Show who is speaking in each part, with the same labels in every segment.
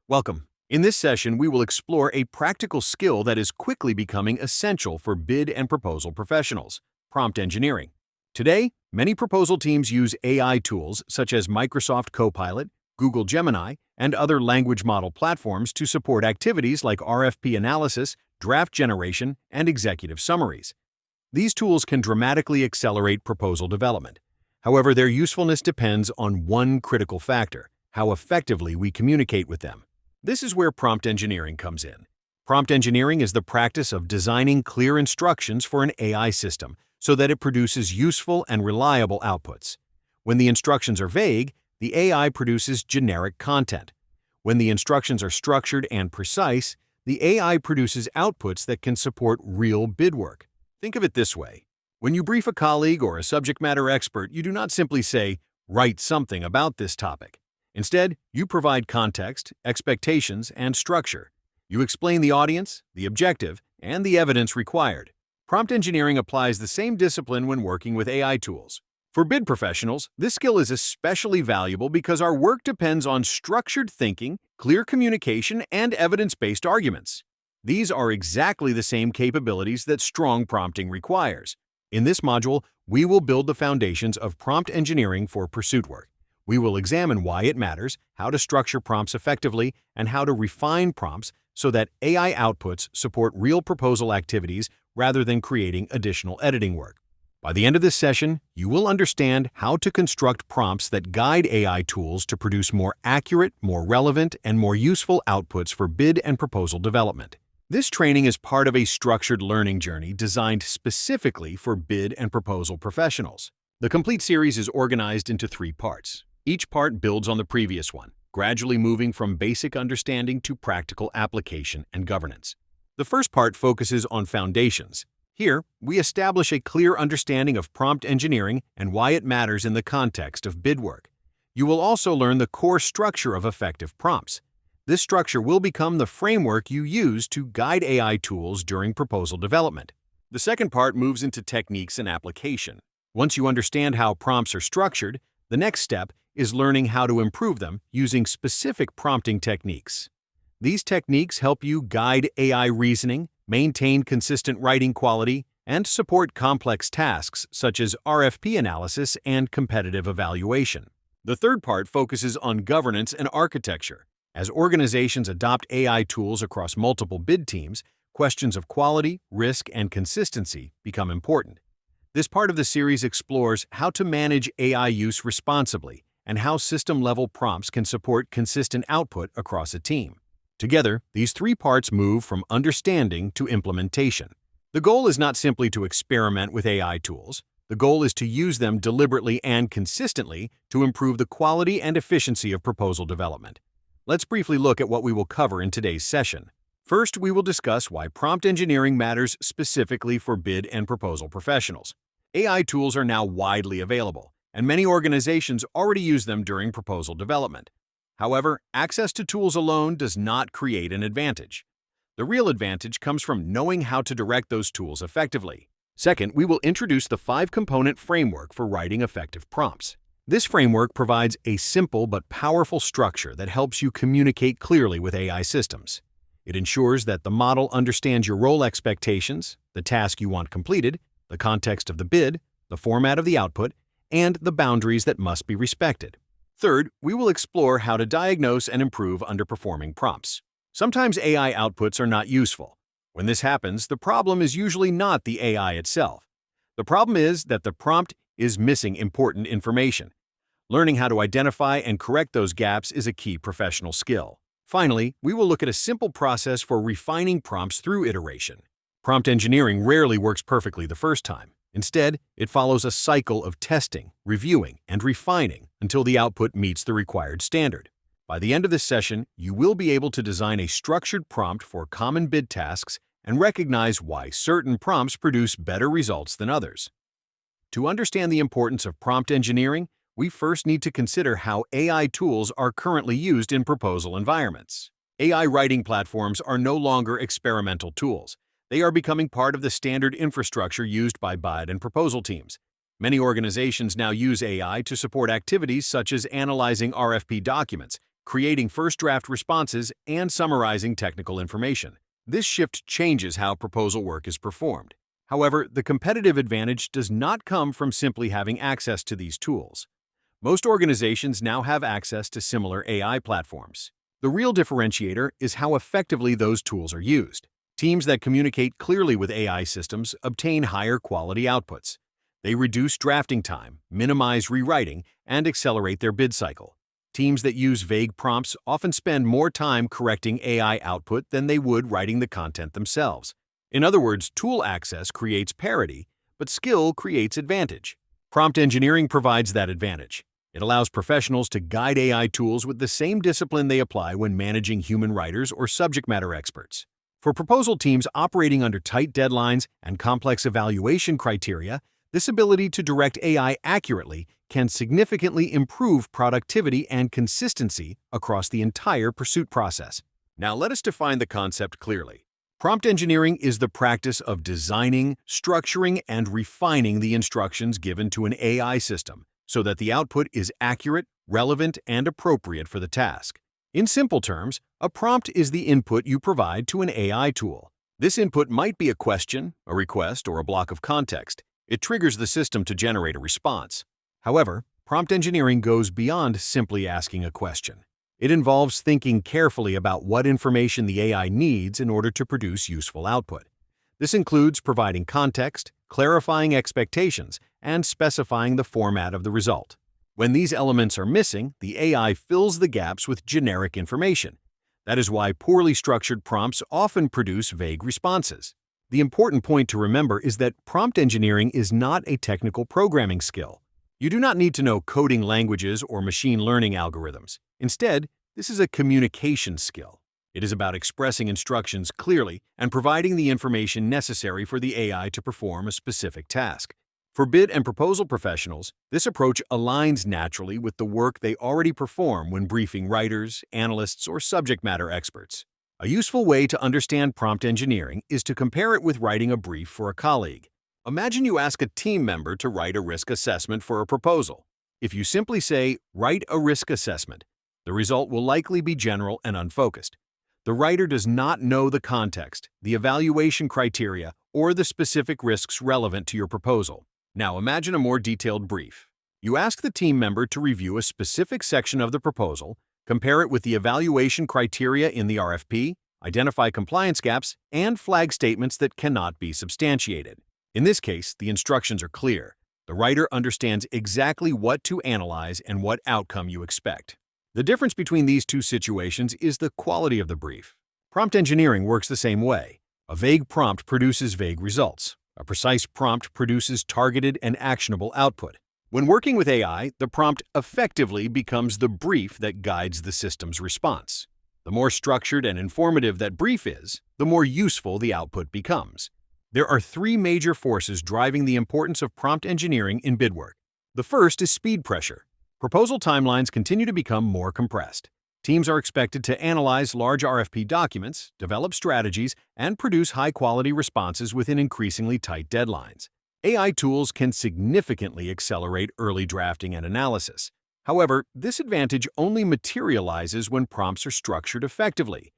Speaker 1: Welcome. In this session, we will explore a practical skill that is quickly becoming essential for bid and proposal professionals: prompt engineering. Today, many proposal teams use AI tools such as Microsoft Copilot, Google Gemini, and other language model platforms to support activities like RFP analysis, draft generation, and executive summaries. These tools can dramatically accelerate proposal development. However, their usefulness depends on one critical factor: how effectively we communicate with them. This is where prompt engineering comes in. Prompt engineering is the practice of designing clear instructions for an AI system so that it produces useful and reliable outputs. When the instructions are vague, the AI produces generic content. When the instructions are structured and precise, the AI produces outputs that can support real bid work. Think of it this way. When you brief a colleague or a subject matter expert, you do not simply say, "Write something about this topic." Instead, you provide context, expectations, and structure. You explain the audience, the objective, and the evidence required. Prompt engineering applies the same discipline when working with AI tools. For bid professionals, this skill is especially valuable because our work depends on structured thinking, clear communication, and evidence-based arguments. These are exactly the same capabilities that strong prompting requires. In this module, we will build the foundations of prompt engineering for pursuit work. We will examine why it matters, how to structure prompts effectively, and how to refine prompts so that AI outputs support real proposal activities rather than creating additional editing work. By the end of this session, you will understand how to construct prompts that guide AI tools to produce more accurate, more relevant, and more useful outputs for bid and proposal development. This training is part of a structured learning journey designed specifically for bid and proposal professionals. The complete series is organized into 3 parts. Each part builds on the previous one, gradually moving from basic understanding to practical application and governance. The first part focuses on foundations. Here, we establish a clear understanding of prompt engineering and why it matters in the context of bid work. You will also learn the core structure of effective prompts. This structure will become the framework you use to guide AI tools during proposal development. The second part moves into techniques and application. Once you understand how prompts are structured, the next step is learning how to improve them using specific prompting techniques. These techniques help you guide AI reasoning, maintain consistent writing quality, and support complex tasks such as RFP analysis and competitive evaluation. The third part focuses on governance and architecture. As organizations adopt AI tools across multiple bid teams, questions of quality, risk, and consistency become important. This part of the series explores how to manage AI use responsibly and how system-level prompts can support consistent output across a team. Together, these 3 parts move from understanding to implementation. The goal is not simply to experiment with AI tools. The goal is to use them deliberately and consistently to improve the quality and efficiency of proposal development. Let's briefly look at what we will cover in today's session. First, we will discuss why prompt engineering matters specifically for bid and proposal professionals. AI tools are now widely available, and many organizations already use them during proposal development. However, access to tools alone does not create an advantage. The real advantage comes from knowing how to direct those tools effectively. Second, we will introduce the 5-component framework for writing effective prompts. This framework provides a simple but powerful structure that helps you communicate clearly with AI systems. It ensures that the model understands your role expectations, the task you want completed, the context of the bid, the format of the output, and the boundaries that must be respected. Third, we will explore how to diagnose and improve underperforming prompts. Sometimes AI outputs are not useful. When this happens, the problem is usually not the AI itself. The problem is that the prompt is missing important information. Learning how to identify and correct those gaps is a key professional skill. Finally, we will look at a simple process for refining prompts through iteration. Prompt engineering rarely works perfectly the first time. Instead, it follows a cycle of testing, reviewing, and refining until the output meets the required standard. By the end of this session, you will be able to design a structured prompt for common bid tasks and recognize why certain prompts produce better results than others. To understand the importance of prompt engineering, we first need to consider how AI tools are currently used in proposal environments. AI writing platforms are no longer experimental tools. They are becoming part of the standard infrastructure used by bid and proposal teams. Many organizations now use AI to support activities such as analyzing RFP documents, creating first draft responses, and summarizing technical information. This shift changes how proposal work is performed. However, the competitive advantage does not come from simply having access to these tools. Most organizations now have access to similar AI platforms. The real differentiator is how effectively those tools are used. Teams that communicate clearly with AI systems obtain higher quality outputs. They reduce drafting time, minimize rewriting, and accelerate their bid cycle. Teams that use vague prompts often spend more time correcting AI output than they would writing the content themselves. In other words, tool access creates parity, but skill creates advantage. Prompt engineering provides that advantage. It allows professionals to guide AI tools with the same discipline they apply when managing human writers or subject matter experts. For proposal teams operating under tight deadlines and complex evaluation criteria, this ability to direct AI accurately can significantly improve productivity and consistency across the entire pursuit process. Now let us define the concept clearly. Prompt engineering is the practice of designing, structuring, and refining the instructions given to an AI system so that the output is accurate, relevant, and appropriate for the task. In simple terms, a prompt is the input you provide to an AI tool. This input might be a question, a request, or a block of context. It triggers the system to generate a response. However, prompt engineering goes beyond simply asking a question. It involves thinking carefully about what information the AI needs in order to produce useful output. This includes providing context, clarifying expectations, and specifying the format of the result. When these elements are missing, the AI fills the gaps with generic information. That is why poorly structured prompts often produce vague responses. The important point to remember is that prompt engineering is not a technical programming skill. You do not need to know coding languages or machine learning algorithms. Instead, this is a communication skill. It is about expressing instructions clearly and providing the information necessary for the AI to perform a specific task. For bid and proposal professionals, this approach aligns naturally with the work they already perform when briefing writers, analysts, or subject matter experts. A useful way to understand prompt engineering is to compare it with writing a brief for a colleague. Imagine you ask a team member to write a risk assessment for a proposal. If you simply say, "Write a risk assessment," the result will likely be general and unfocused. The writer does not know the context, the evaluation criteria, or the specific risks relevant to your proposal. Now imagine a more detailed brief. You ask the team member to review a specific section of the proposal, compare it with the evaluation criteria in the RFP, identify compliance gaps, and flag statements that cannot be substantiated. In this case, the instructions are clear. The writer understands exactly what to analyze and what outcome you expect. The difference between these two situations is the quality of the brief. Prompt engineering works the same way. A vague prompt produces vague results. A precise prompt produces targeted and actionable output. When working with AI, the prompt effectively becomes the brief that guides the system's response. The more structured and informative that brief is, the more useful the output becomes. There are three major forces driving the importance of prompt engineering in bid work. The first is speed pressure. Proposal timelines continue to become more compressed. Teams are expected to analyze large RFP documents, develop strategies, and produce high-quality responses within increasingly tight deadlines. AI tools can significantly accelerate early drafting and analysis. However, this advantage only materializes when prompts are structured effectively.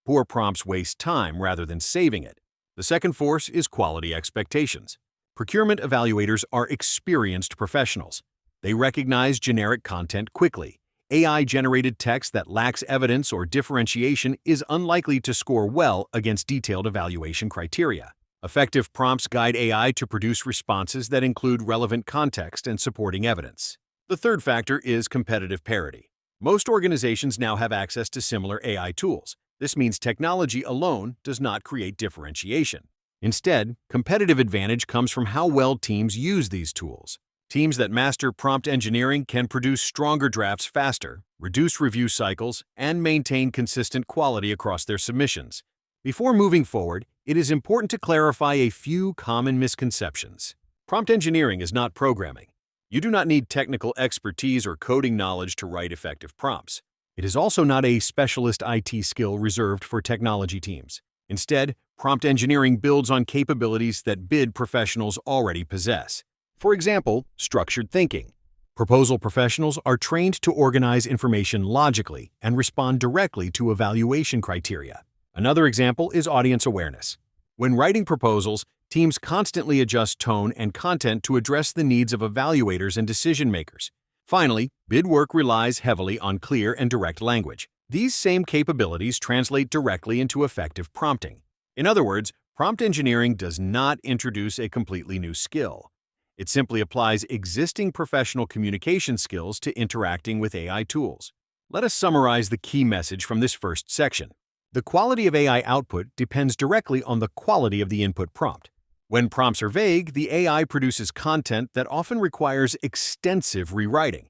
Speaker 1: Poor prompts waste time rather than saving it. The second force is quality expectations. Procurement evaluators are experienced professionals. They recognize generic content quickly. AI-generated text that lacks evidence or differentiation is unlikely to score well against detailed evaluation criteria. Effective prompts guide AI to produce responses that include relevant context and supporting evidence. The third factor is competitive parity. Most organizations now have access to similar AI tools. This means technology alone does not create differentiation. Instead, competitive advantage comes from how well teams use these tools. Teams that master prompt engineering can produce stronger drafts faster, reduce review cycles, and maintain consistent quality across their submissions. Before moving forward, it is important to clarify a few common misconceptions. Prompt engineering is not programming. You do not need technical expertise or coding knowledge to write effective prompts. It is also not a specialist IT skill reserved for technology teams. Instead, prompt engineering builds on capabilities that bid professionals already possess. For example, structured thinking. Proposal professionals are trained to organize information logically and respond directly to evaluation criteria. Another example is audience awareness. When writing proposals, teams constantly adjust tone and content to address the needs of evaluators and decision makers. Finally, bid work relies heavily on clear and direct language. These same capabilities translate directly into effective prompting. In other words, prompt engineering does not introduce a completely new skill. It simply applies existing professional communication skills to interacting with AI tools. Let us summarize the key message from this first section. The quality of AI output depends directly on the quality of the input prompt. When prompts are vague, the AI produces content that often requires extensive rewriting.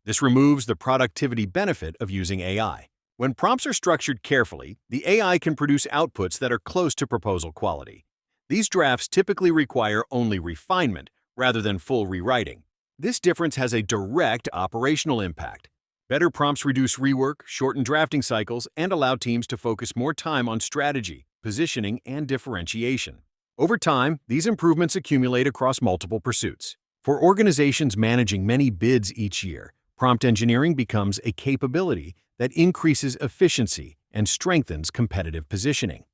Speaker 1: This removes the productivity benefit of using AI. When prompts are structured carefully, the AI can produce outputs that are close to proposal quality. These drafts typically require only refinement rather than full rewriting. This difference has a direct operational impact. Better prompts reduce rework, shorten drafting cycles, and allow teams to focus more time on strategy, positioning, and differentiation. Over time, these improvements accumulate across multiple pursuits. For organizations managing many bids each year, prompt engineering becomes a capability that increases efficiency and strengthens competitive positioning.